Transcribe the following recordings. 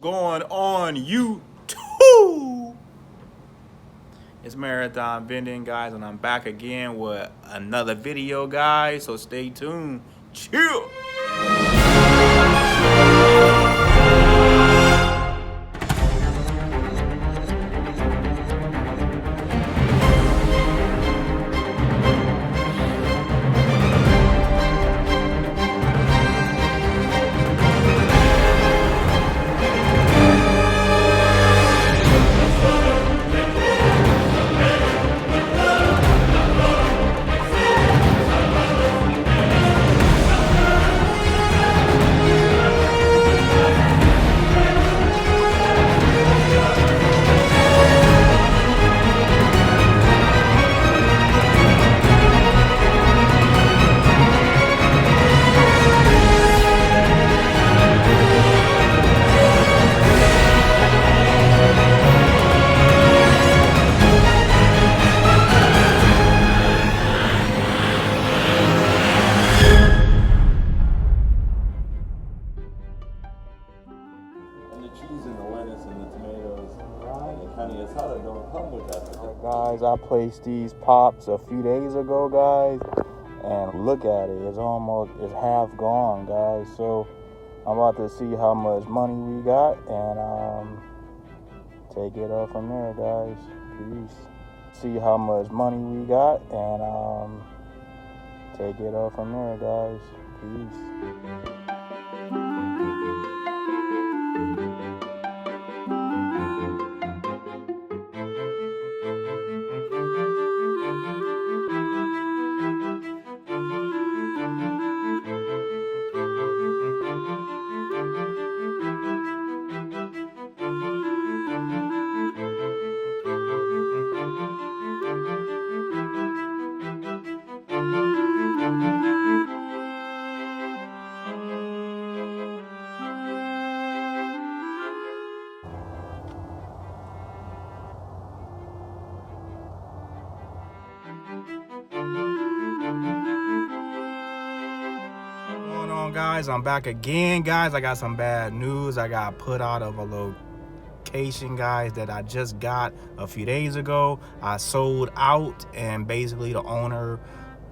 Going on YouTube. It's Marathon Vending, guys, and I'm back again with another video, guys. So stay tuned. Chill. And the cheese and the lettuce and the tomatoes and the carne asada don't come with that. Guys, I placed these pops a few days ago, guys, and look at it. It's half gone, guys. So I'm about to see how much money we got and take it up from there, guys. Peace. See how much money we got and take it up from there, guys. Peace. Going on, guys? I'm back again, guys. I got some bad news. I got put out of a location, guys, that I just got a few days ago. I sold out, and basically the owner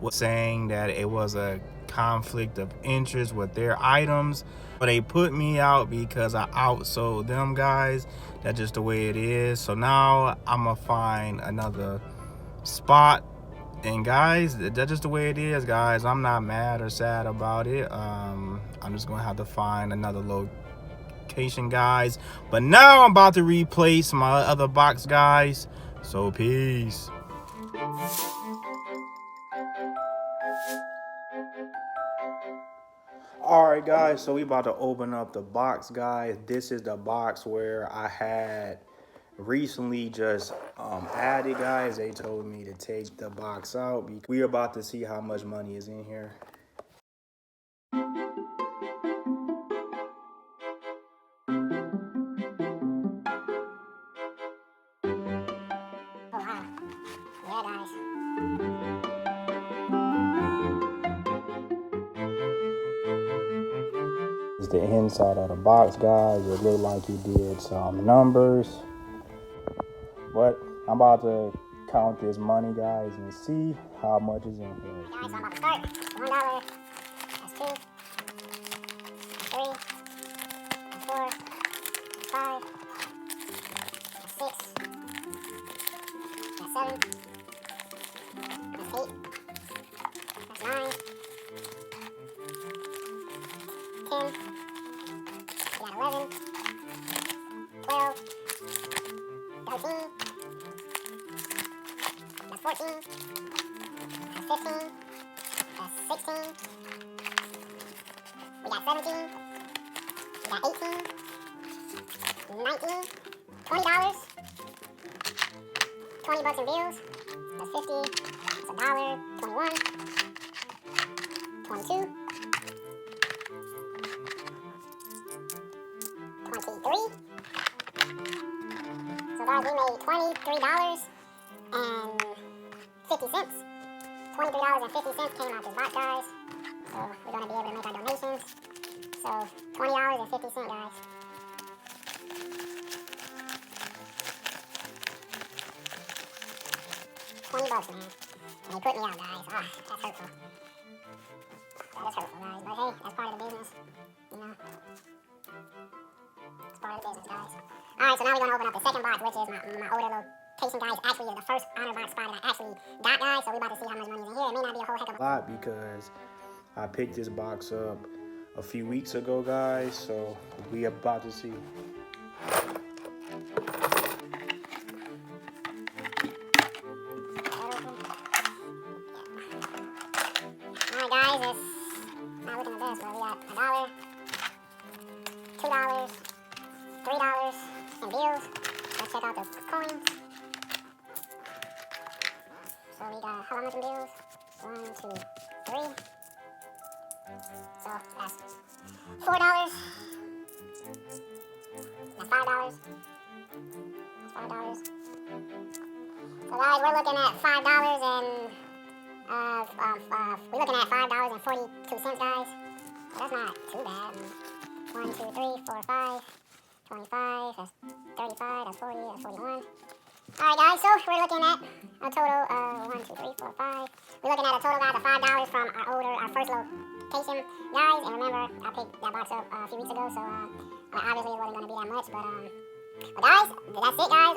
was saying that it was a conflict of interest with their items, but they put me out because I outsold them, guys. That's just the way it is. So now I'm gonna find another spot. And guys, that's just the way it is, guys. I'm not mad or sad about it. I'm just gonna have to find another location, guys. But now I'm about to replace my other box, guys. So peace. All right, guys, so we about to open up the box, guys. This is the box where I had recently just added, guys. They told me to take the box out. We're about to see how much money is in here. This is the inside of the box, guys. It looked like you did some numbers, but I'm about to count this money, guys, and see how much is in here. Guys, I'm about to start. $1. That's 2. That's 3. That's 4. That's 5. That's 6. That's 7. That's 8. That's 9. 10. We got 11. 12. 13. That's 14. That's 15. That's 16. We got 17. We got 18. 19. $20. 20 bucks in bills. That's 50. That's $1. 21. 22. 23. So guys, we made $23 and 50 cents. $23.50 came out this box, guys. So we're gonna be able to make our donations. So $20.50, guys. folks, man. And they put me out, guys. Ah, that's hurtful. That is hurtful, guys. But hey, that's part of the business. You know? It's part of the business, guys. Alright, so now we're going to open up the second box, which is my older location, guys. Actually, the first honor box spot that I actually got, guys. So we're about to see how much money is in here. It may not be a whole heck of a lot because I picked this box up a few weeks ago, guys. So we about to see. Alright, guys, it's not looking the best, but we got $1, $2, $3 in bills. Let's check out the coins. So we got how much in bills? 1, 2, 3. So that's $4. That's $5. That's $5. So guys, we're looking at $5 and we're looking at $5.42, guys. So that's not too bad. 1, 2, 3, 4, 5, 25. That's 35. That's 40. That's 41. Alright, guys. So we're looking at a total of 1, 2, 3, 4, 5. We're looking at a total, guys, of $5 from our first location, guys. And remember, I picked that box up a few weeks ago, so obviously it wasn't going to be that much, but guys, that's it, guys.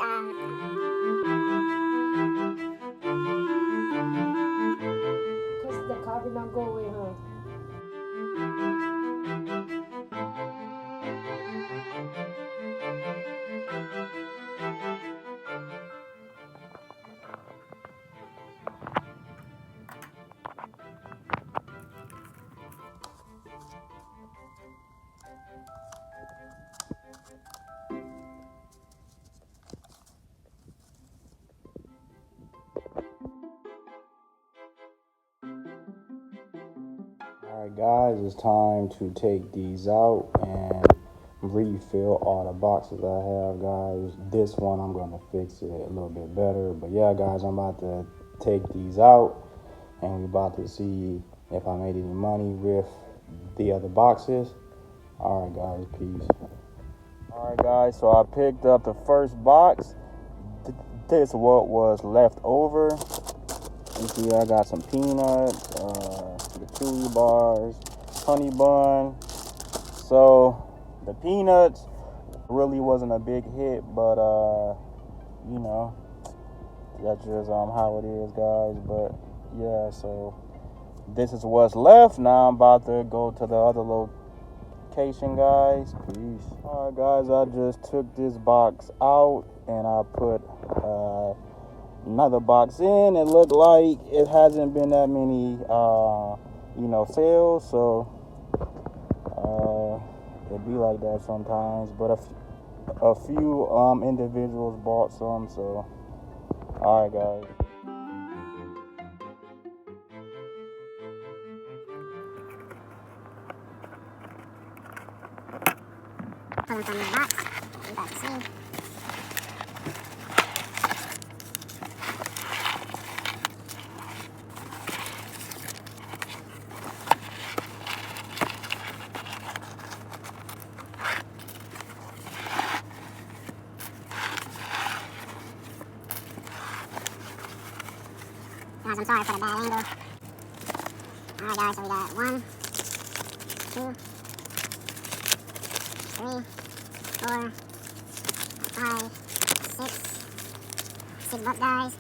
Cause the car did not go away, huh? Alright, guys, it's time to take these out and refill all the boxes I have, guys. This one I'm going to fix it a little bit better, but yeah, guys, I'm about to take these out and we're about to see if I made any money with the other boxes. Alright, guys, peace. Alright, guys, so I picked up the first box. This is what was left over. You see, I got some peanuts, the chewy bars, honey bun. So the peanuts really wasn't a big hit, but you know, that's just how it is, guys. But yeah, so this is what's left. Now I'm about to go to the other location, guys. Peace. Alright, guys, I just took this box out and I put another box in. It looked like it hasn't been that many you know, sales, so it be like that sometimes, but a few individuals bought some. So alright, guys. Pulling from the box. You about to see. Guys, I'm sorry for the bad angle. Alright, guys, so we got 1, 2, 3, 4, 5, 6 bucks, guys.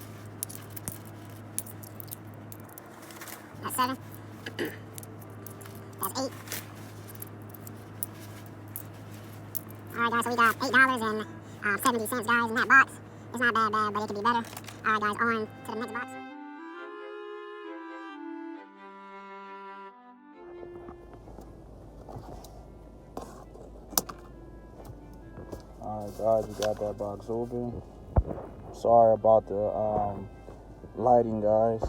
That's 7. That's 8. Alright, guys, so we got $8.70, guys, in that box. It's not bad, but it could be better. Alright, guys, on to the next box. Alright, guys, we got that box open. Sorry about the lighting, guys.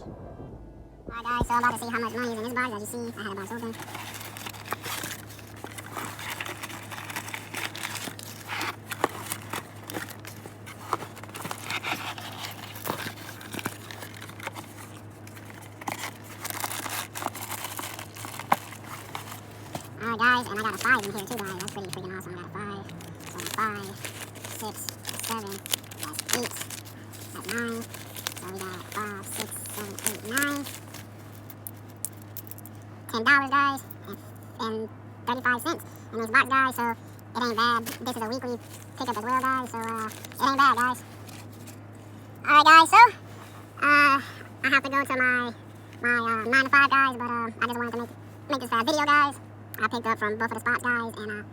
Alright, guys, so I'm about to see how much money is in this box. As you see, I had the box open. Alright, guys, and I got a 5 in here too, guys. That's pretty freaking awesome. I got a 5. So that's 5, 6, 7, that's 8, that's 9, So we got 5, 6, 7, 8, 9. $10, guys, and 35 cents in this box, guys. So it ain't bad. This is a weekly pickup as well, guys. So it ain't bad, guys. All right, guys. So I have to go to my 9 to 5, guys. But I just wanted to make this fast video, guys. I picked up from both of the spots, guys, and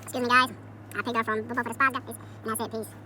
excuse me, guys. I picked up from both of the spots, guys, and that's it. Peace.